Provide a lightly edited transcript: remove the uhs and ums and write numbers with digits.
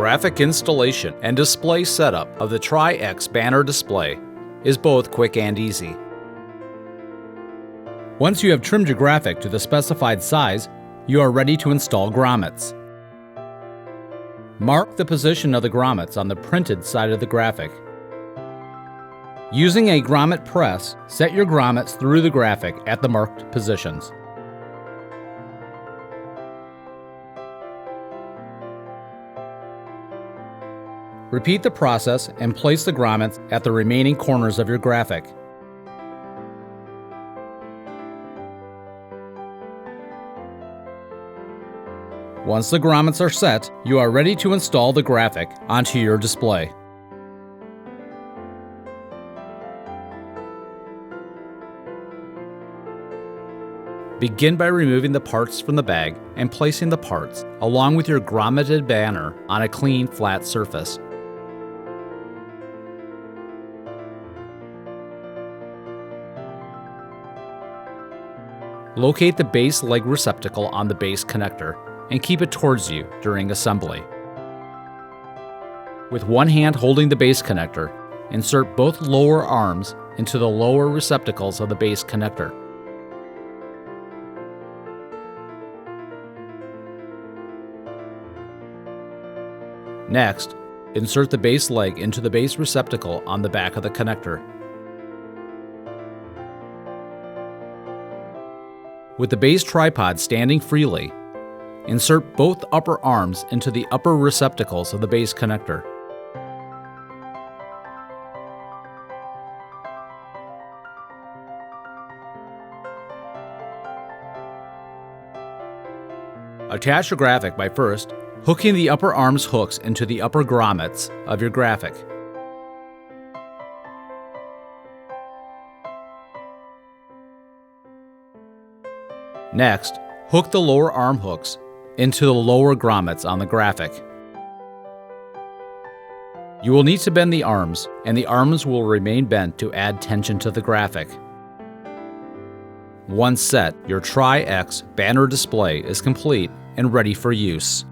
Graphic installation and display setup of the Tri-X banner display is both quick and easy. Once you have trimmed your graphic to the specified size, you are ready to install grommets. Mark the position of the grommets on the printed side of the graphic. Using a grommet press, set your grommets through the graphic at the marked positions. Repeat the process and place the grommets at the remaining corners of your graphic. Once the grommets are set, you are ready to install the graphic onto your display. Begin by removing the parts from the bag and placing the parts, along with your grommeted banner, on a clean, flat surface. Locate the base leg receptacle on the base connector and keep it towards you during assembly. With one hand holding the base connector, insert both lower arms into the lower receptacles of the base connector. Next, insert the base leg into the base receptacle on the back of the connector. With the base tripod standing freely, insert both upper arms into the upper receptacles of the base connector. Attach your graphic by first hooking the upper arms hooks into the upper grommets of your graphic. Next, hook the lower arm hooks into the lower grommets on the graphic. You will need to bend the arms, and the arms will remain bent to add tension to the graphic. Once set, your Tri-X banner display is complete and ready for use.